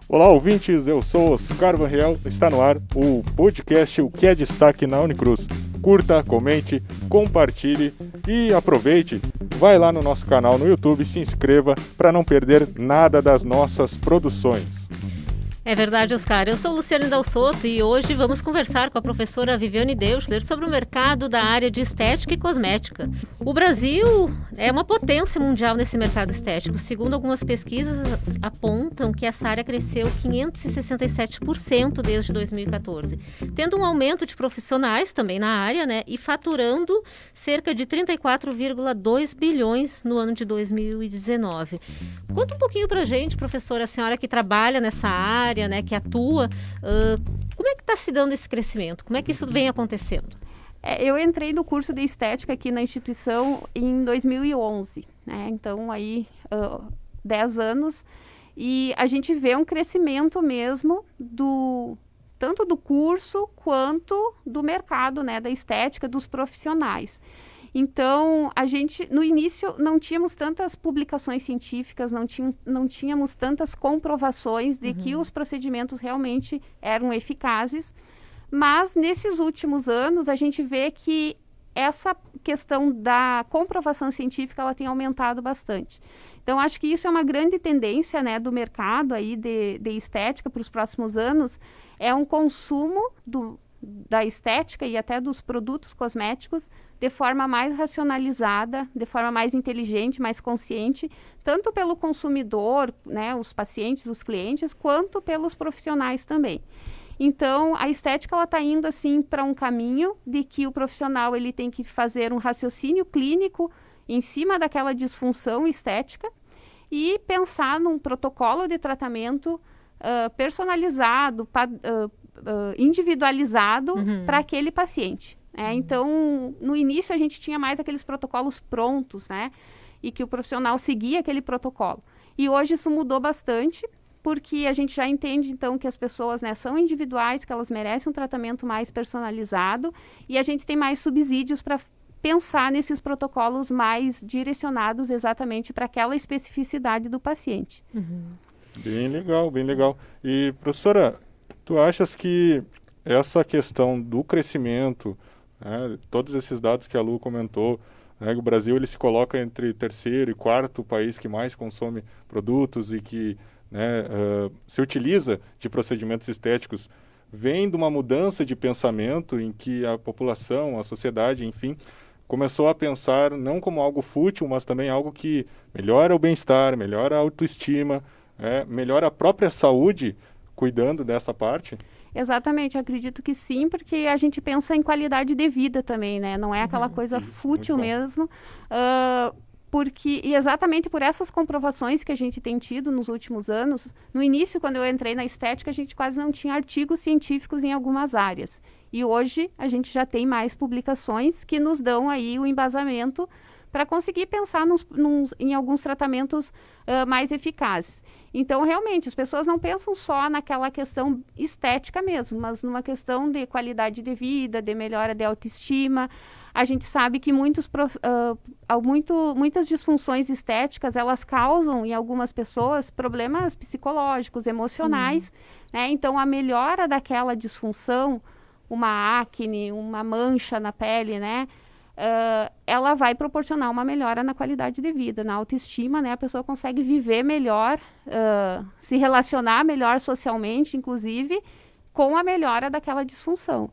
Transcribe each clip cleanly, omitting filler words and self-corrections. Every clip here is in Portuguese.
Olá, ouvintes, eu sou Oscar Van Riel, está no ar o podcast O que é Destaque na Unicruz. Curta, comente, compartilhe e aproveite, vai lá no nosso canal no YouTube e se inscreva para não perder nada das nossas produções. É verdade, Oscar. Eu sou Luciane Dal Sotto e hoje vamos conversar com a professora Viviane Deutschler sobre o mercado da área de estética e cosmética. O Brasil é uma potência mundial nesse mercado estético. Segundo algumas pesquisas, apontam que essa área cresceu 567% desde 2014, tendo um aumento de profissionais também na área, né, e faturando cerca de 34,2 bilhões no ano de 2019. Conta um pouquinho pra gente, professora, a senhora que trabalha nessa área, né, que atua, como é que está se dando esse crescimento? Como é que isso vem acontecendo? Eu entrei no curso de estética aqui na instituição em 2011, né? Então aí 10 anos, e a gente vê um crescimento mesmo tanto do curso quanto do mercado, né, da estética, dos profissionais. Então, a gente, no início, não tínhamos tantas publicações científicas, não tínhamos tantas comprovações de que os procedimentos realmente eram eficazes, mas nesses últimos anos a gente vê que essa questão da comprovação científica ela tem aumentado bastante. Então, acho que isso é uma grande tendência, né, do mercado aí de estética para os próximos anos, é um consumo da estética e até dos produtos cosméticos de forma mais racionalizada, de forma mais inteligente, mais consciente, tanto pelo consumidor, né, os pacientes, os clientes, quanto pelos profissionais também. Então, a estética ela está indo assim para um caminho de que o profissional ele tem que fazer um raciocínio clínico em cima daquela disfunção estética e pensar num protocolo de tratamento personalizado, individualizado para aquele paciente. Então, no início a gente tinha mais aqueles protocolos prontos, né? E que o profissional seguia aquele protocolo. E hoje isso mudou bastante, porque a gente já entende, então, que as pessoas, né, são individuais, que elas merecem um tratamento mais personalizado, e a gente tem mais subsídios para pensar nesses protocolos mais direcionados exatamente para aquela especificidade do paciente. Bem legal, bem legal. E, professora, tu achas que essa questão do crescimento, né, todos esses dados que a Lu comentou, né, o Brasil ele se coloca entre terceiro e quarto país que mais consome produtos e que, né, se utiliza de procedimentos estéticos, vem de uma mudança de pensamento em que a população, a sociedade, enfim, começou a pensar não como algo fútil, mas também algo que melhora o bem-estar, melhora a autoestima, melhora a própria saúde, cuidando dessa parte? Exatamente, eu acredito que sim, porque a gente pensa em qualidade de vida também, né? Não é aquela coisa fútil mesmo, e exatamente por essas comprovações que a gente tem tido nos últimos anos. No início, quando eu entrei na estética, a gente quase não tinha artigos científicos em algumas áreas. E hoje a gente já tem mais publicações que nos dão aí o embasamento para conseguir pensar em alguns tratamentos mais eficazes. Então, realmente, as pessoas não pensam só naquela questão estética mesmo, mas numa questão de qualidade de vida, de melhora de autoestima. A gente sabe que muitas disfunções estéticas, elas causam em algumas pessoas problemas psicológicos, emocionais, né? Então, a melhora daquela disfunção, uma acne, uma mancha na pele, né? Ela vai proporcionar uma melhora na qualidade de vida, na autoestima, né? A pessoa consegue viver melhor, se relacionar melhor socialmente, inclusive, com a melhora daquela disfunção.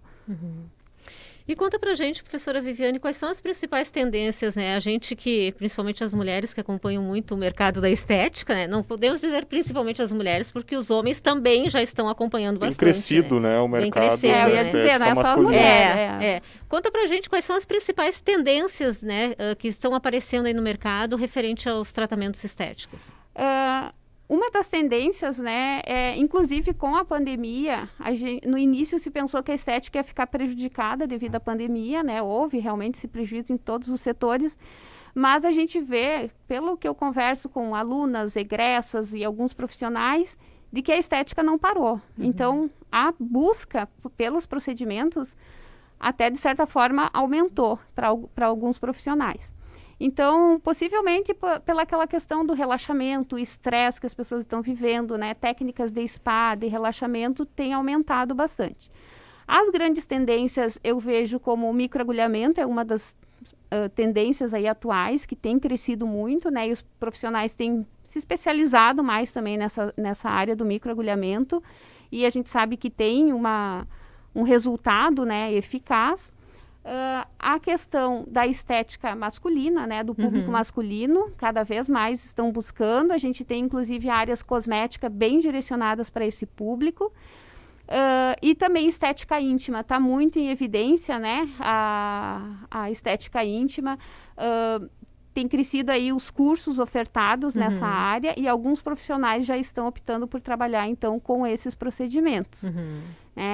E conta pra gente, professora Viviane, quais são as principais tendências, né? A gente que, principalmente as mulheres que acompanham muito o mercado da estética, né? Não podemos dizer principalmente as mulheres, porque os homens também já estão acompanhando bastante. Tem crescido, né? O mercado da eu ia dizer, não é só mulher. Conta pra gente quais são as principais tendências, né, que estão aparecendo aí no mercado referente aos tratamentos estéticos. Uma das tendências, né, inclusive com a pandemia, no início se pensou que a estética ia ficar prejudicada devido à pandemia, né, houve realmente esse prejuízo em todos os setores, mas a gente vê, pelo que eu converso com alunas, egressas e alguns profissionais, de que a estética não parou. Então, a busca pelos procedimentos até, de certa forma, aumentou para alguns profissionais. Então, possivelmente pela aquela questão do relaxamento, o estresse que as pessoas estão vivendo, né? Técnicas de spa, de relaxamento, tem aumentado bastante. As grandes tendências eu vejo como o microagulhamento, é uma das tendências aí atuais, que tem crescido muito, né? E os profissionais têm se especializado mais também nessa área do microagulhamento, e a gente sabe que tem um resultado, né, eficaz. A questão da estética masculina, né, do público masculino, cada vez mais estão buscando. A gente tem, inclusive, áreas cosméticas bem direcionadas para esse público. E também estética íntima, está muito em evidência, né, a estética íntima. Tem crescido aí os cursos ofertados nessa área, e alguns profissionais já estão optando por trabalhar, então, com esses procedimentos.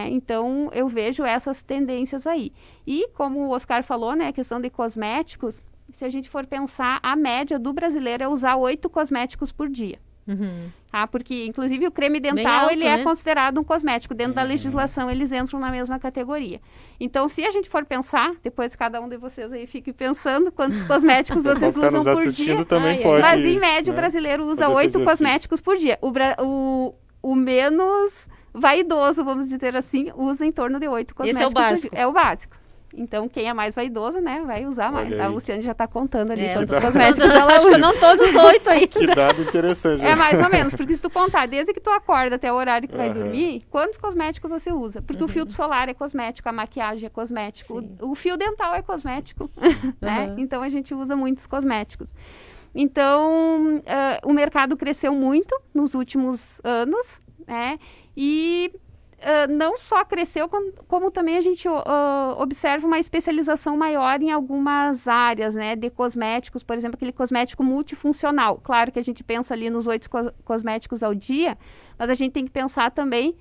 Então, eu vejo essas tendências aí. E, como o Oscar falou, né, a questão de cosméticos, se a gente for pensar, a média do brasileiro é usar 8 cosméticos por dia. Tá? Porque, inclusive, o creme dental, alto, ele né? é considerado um cosmético. Dentro da legislação, eles entram na mesma categoria. Então, se a gente for pensar, depois cada um de vocês aí fique pensando quantos cosméticos O pessoal vocês que tá usam nos por assistindo dia. também pode, Mas, em média, né, o brasileiro usa fazer esse 8 exercício. cosméticos por dia. O menos vaidoso, vamos dizer assim, usa em torno de 8 cosméticos Esse é o básico. por dia. É o básico. Então, quem é mais vaidoso, né, vai usar mais. Olha A aí. Luciane já está contando ali É, quantos dá- cosméticos ela Acho que usa. não todos 8 aí. Que dado interessante. É mais ou menos, porque se tu contar desde que tu acorda até o horário que vai Aham. dormir, quantos cosméticos você usa? Porque o filtro solar é cosmético, a maquiagem é cosmético, Sim. o fio dental é cosmético, né? Aham. Então a gente usa muitos cosméticos. Então, o mercado cresceu muito nos últimos anos, né? E não só cresceu, como também a gente observa uma especialização maior em algumas áreas, né, de cosméticos, por exemplo, aquele cosmético multifuncional. Claro que a gente pensa ali nos 8 cosméticos ao dia, mas a gente tem que pensar também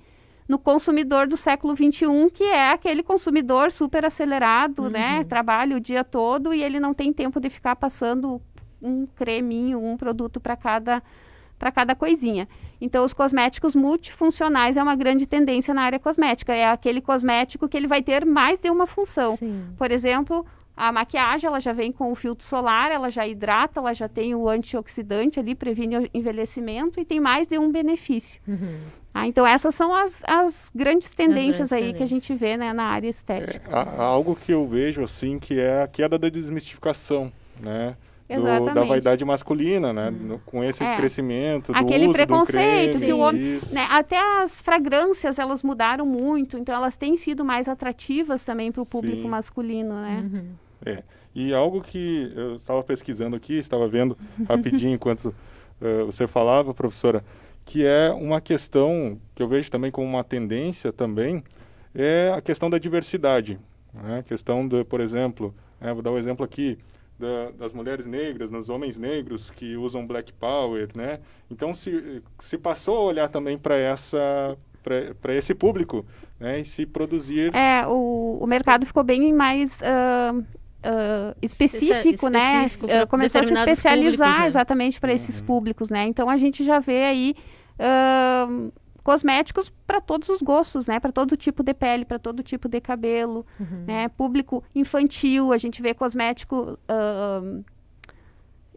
no consumidor do século XXI, que é aquele consumidor super acelerado, né, trabalha o dia todo e ele não tem tempo de ficar passando um creminho, um produto para cada coisinha. Então, os cosméticos multifuncionais é uma grande tendência na área cosmética. É aquele cosmético que ele vai ter mais de uma função. Sim. Por exemplo, a maquiagem, ela já vem com o filtro solar, ela já hidrata, ela já tem o antioxidante ali, previne o envelhecimento e tem mais de um benefício. Então, essas são as grandes tendências aí que a gente vê, né, na área estética. Há algo que eu vejo, assim, que é a queda da desmistificação, né? Da Exatamente. vaidade masculina, né? Com esse É. crescimento do Aquele uso preconceito do creme, que o homem, isso. né, até as fragrâncias, elas mudaram muito, então elas têm sido mais atrativas também para o público Sim. masculino, né? E algo que eu estava pesquisando aqui, estava vendo rapidinho enquanto você falava, professora, que é uma questão que eu vejo também como uma tendência também, é a questão da diversidade, né? A questão, por exemplo, vou dar um exemplo aqui, das mulheres negras, nos homens negros que usam Black Power, né? Então se passou a olhar também para esse público, né? E se produzir... O mercado ficou bem mais específico, né? Específico pra Começou a se determinados especializar públicos, né? exatamente para esses públicos, né? Então, a gente já vê aí cosméticos para todos os gostos, né? Para todo tipo de pele, para todo tipo de cabelo, né? Público infantil, a gente vê cosmético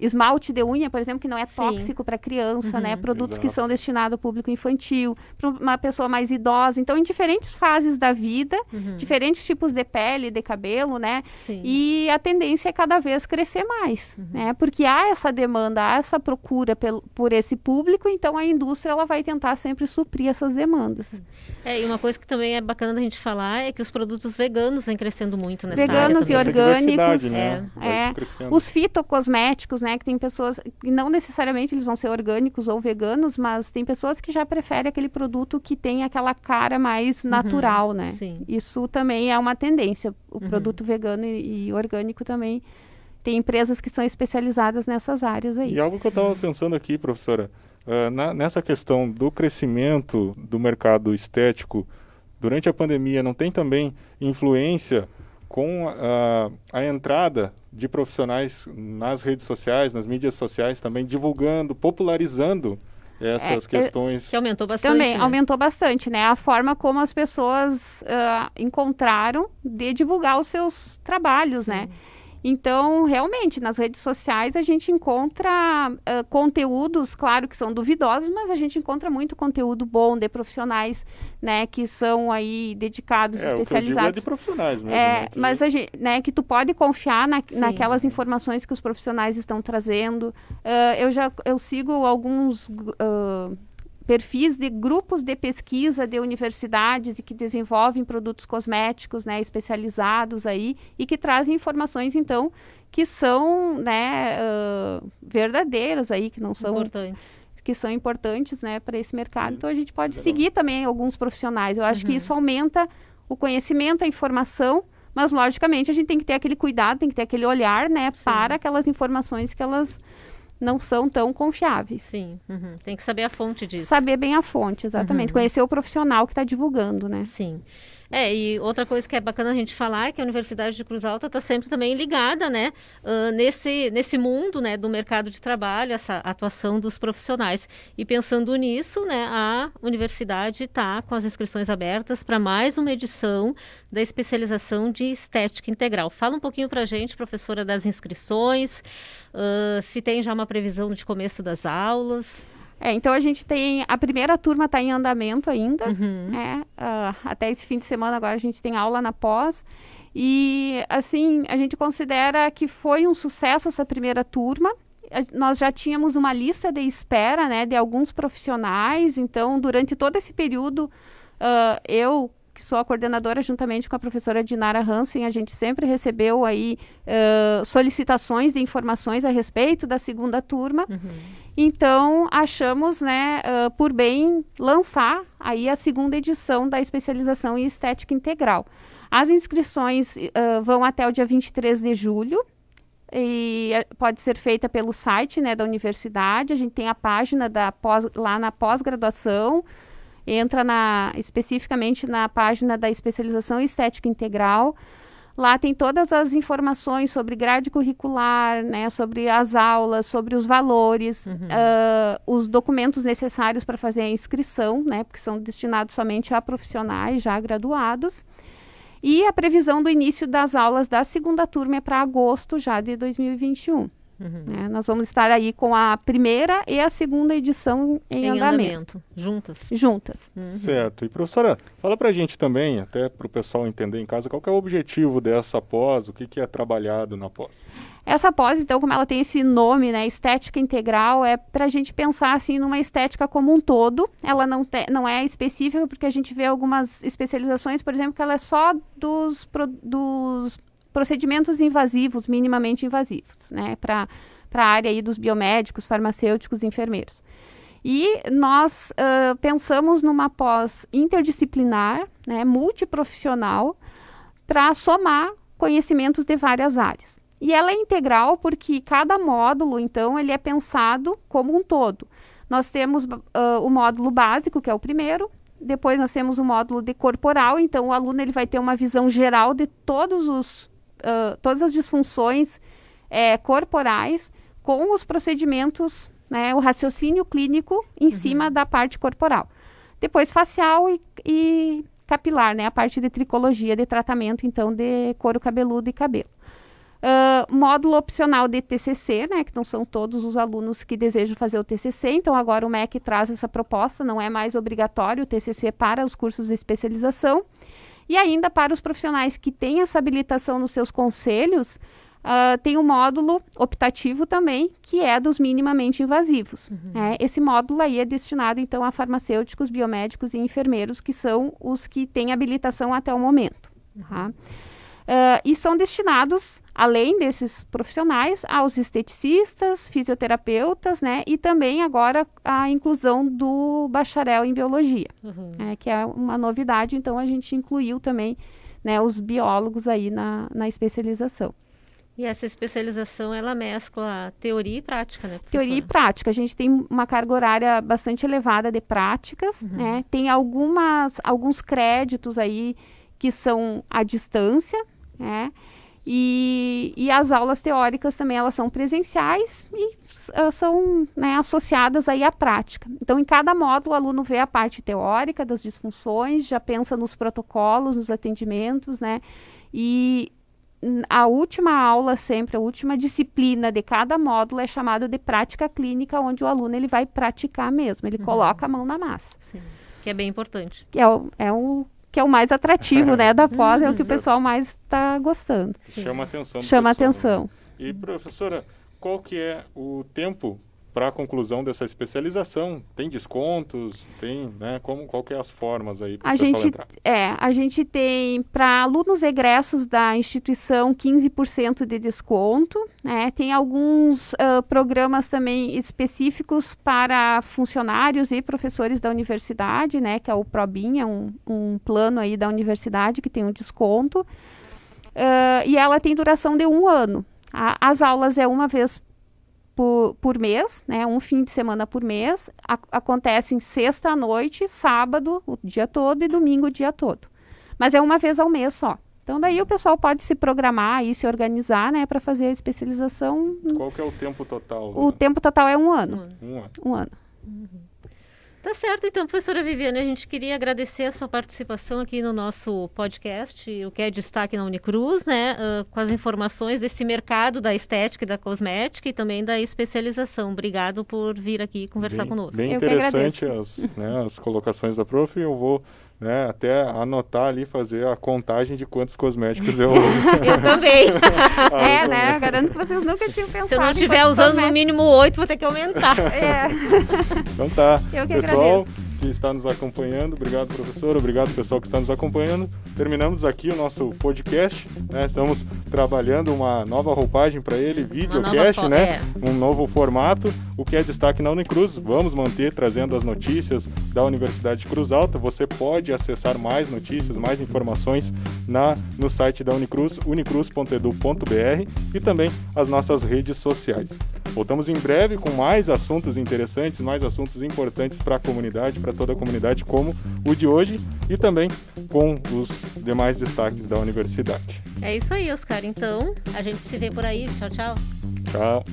esmalte de unha, por exemplo, que não é tóxico para criança, né? Produtos que Exato. são destinados ao público infantil, para uma pessoa mais idosa. Então, em diferentes fases da vida, diferentes tipos de pele, de cabelo, né? Sim. E a tendência é cada vez crescer mais, né? Porque há essa demanda, há essa procura por esse público, então a indústria ela vai tentar sempre suprir essas demandas. E uma coisa que também é bacana da gente falar é que os produtos veganos vêm crescendo muito nessa Veganos área e também. Essa diversidade, orgânicos, né? Vai é. se crescendo. Os fitocosméticos, né, que tem pessoas, que não necessariamente eles vão ser orgânicos ou veganos, mas tem pessoas que já preferem aquele produto que tem aquela cara mais natural, né? sim. Isso também é uma tendência. O produto vegano e orgânico também tem empresas que são especializadas nessas áreas aí. E algo que eu estava pensando aqui, professora, nessa questão do crescimento do mercado estético durante a pandemia, não tem também influência com a entrada de profissionais nas redes sociais, nas mídias sociais também, divulgando, popularizando essas questões? Que aumentou bastante, Também né? aumentou bastante, né? A forma como as pessoas encontraram de divulgar os seus trabalhos, né? Então, realmente, nas redes sociais a gente encontra conteúdos, claro que são duvidosos, mas a gente encontra muito conteúdo bom de profissionais, né, que são aí dedicados, O que eu digo é especializados. de profissionais mesmo, né? Mas a gente, né, que tu pode confiar naquelas informações que os profissionais estão trazendo. Eu sigo alguns perfis de grupos de pesquisa de universidades e que desenvolvem produtos cosméticos, né, especializados aí e que trazem informações, então, que são, né, verdadeiras aí, que não são Importantes. que são importantes, né, para esse mercado. Então a gente pode seguir também alguns profissionais. Eu acho que isso aumenta o conhecimento, a informação, mas logicamente a gente tem que ter aquele cuidado, tem que ter aquele olhar, né, para aquelas informações que elas não são tão confiáveis. Sim, tem que saber a fonte disso. Saber bem a fonte, exatamente. Conhecer o profissional que está divulgando, né? Sim. E outra coisa que é bacana a gente falar é que a Universidade de Cruz Alta está sempre também ligada, né, nesse mundo, né, do mercado de trabalho, essa atuação dos profissionais. E pensando nisso, né, a universidade está com as inscrições abertas para mais uma edição da especialização de Estética Integral. Fala um pouquinho para a gente, professora, das inscrições, se tem já uma previsão de começo das aulas. Então a gente tem, a primeira turma está em andamento ainda, até esse fim de semana agora a gente tem aula na pós, e assim, a gente considera que foi um sucesso essa primeira turma. Nós já tínhamos uma lista de espera, né, de alguns profissionais, então durante todo esse período, eu, que sou a coordenadora, juntamente com a professora Dinara Hansen, a gente sempre recebeu aí solicitações de informações a respeito da segunda turma. Então, achamos, né, por bem lançar aí a segunda edição da especialização em Estética Integral. As inscrições vão até o dia 23 de julho. E pode ser feita pelo site, né, da universidade. A gente tem a página lá na pós-graduação. Entra especificamente na página da especialização em Estética Integral. Lá tem todas as informações sobre grade curricular, né, sobre as aulas, sobre os valores, os documentos necessários para fazer a inscrição, né, porque são destinados somente a profissionais já graduados. E a previsão do início das aulas da segunda turma é para agosto já de 2021. Nós vamos estar aí com a primeira e a segunda edição em andamento. Juntas. Certo. E professora, fala pra gente também, até para o pessoal entender em casa, qual que é o objetivo dessa pós, o que é trabalhado na pós? Essa pós, então, como ela tem esse nome, né, Estética Integral, é para a gente pensar assim numa estética como um todo. Ela não é específica, porque a gente vê algumas especializações, por exemplo, que ela é só dos procedimentos invasivos, minimamente invasivos, né, para a área aí dos biomédicos, farmacêuticos, enfermeiros. E nós pensamos numa pós interdisciplinar, né, multiprofissional, para somar conhecimentos de várias áreas. E ela é integral porque cada módulo, então, ele é pensado como um todo. Nós temos o módulo básico, que é o primeiro. Depois nós temos o módulo de corporal, então o aluno ele vai ter uma visão geral de todas as disfunções corporais com os procedimentos, né, o raciocínio clínico em cima da parte corporal. Depois facial e capilar, né, a parte de tricologia, de tratamento, então, de couro cabeludo e cabelo. Módulo opcional de TCC, né, que não são todos os alunos que desejam fazer o TCC, então agora o MEC traz essa proposta, não é mais obrigatório o TCC para os cursos de especialização. E ainda para os profissionais que têm essa habilitação nos seus conselhos, tem um módulo optativo também, que é dos minimamente invasivos. Esse módulo aí é destinado, então, a farmacêuticos, biomédicos e enfermeiros, que são os que têm habilitação até o momento. Tá? E são destinados, além desses profissionais, aos esteticistas, fisioterapeutas, né, e também agora a inclusão do bacharel em biologia, que é uma novidade, então a gente incluiu também, né, os biólogos aí na especialização. E essa especialização, ela mescla teoria e prática, né, professora? Teoria e prática. A gente tem uma carga horária bastante elevada de práticas, né, tem alguns créditos aí que são à distância, né? E as aulas teóricas também, elas são presenciais e são, né, associadas aí à prática. Então, em cada módulo, o aluno vê a parte teórica das disfunções, já pensa nos protocolos, nos atendimentos, né? E a última aula sempre, a última disciplina de cada módulo é chamada de prática clínica, onde o aluno ele vai praticar mesmo, ele coloca a mão na massa. Sim, que é bem importante. Que é o mais atrativo, né, da pós, é o que o pessoal mais está gostando. Sim. Chama a atenção do Chama pessoal, atenção. né? E, professora, qual que é o tempo para a conclusão dessa especialização? Tem descontos? Tem, né? Qual que é as formas aí para o pessoal entrar? A gente tem, para alunos egressos da instituição, 15% de desconto, né? Tem alguns programas também específicos para funcionários e professores da universidade, né? Que é o ProBim, é um plano aí da universidade que tem um desconto. E ela tem duração de 1 ano. As aulas é uma vez por mês, né? Um fim de semana por mês. Acontecem sexta à noite, sábado o dia todo e domingo o dia todo. Mas é uma vez ao mês só. Então daí o pessoal pode se programar e se organizar, né, para fazer a especialização. Qual que é o tempo total? O tempo total é 1 ano. 1 ano. 1 ano. Tá certo, então, professora Viviane, a gente queria agradecer a sua participação aqui no nosso podcast, o que é destaque na Unicruz, né, com as informações desse mercado da estética e da cosmética e também da especialização. Obrigado por vir aqui conversar conosco. Bem Eu que interessante as colocações da prof. Eu vou, né, até anotar ali, fazer a contagem de quantos cosméticos eu uso. Eu também. Né? Garanto que vocês nunca tinham pensado. Se eu não em estiver quantos usando no cosméticos. mínimo 8, vou ter que aumentar. Então tá, Eu que pessoal agradeço. que está nos acompanhando, obrigado, professor, obrigado, pessoal que está nos acompanhando. Terminamos aqui o nosso podcast, né? Estamos trabalhando uma nova roupagem para ele, videocast, né? Um novo formato, o que é destaque na Unicruz. Vamos manter trazendo as notícias da Universidade de Cruz Alta. Você pode acessar mais notícias, mais informações no site da Unicruz, unicruz.edu.br, e também as nossas redes sociais. Voltamos em breve com mais assuntos interessantes, mais assuntos importantes para a comunidade, para toda a comunidade, como o de hoje, e também com os demais destaques da universidade. É isso aí, Oscar. Então, a gente se vê por aí. Tchau, tchau. Tchau.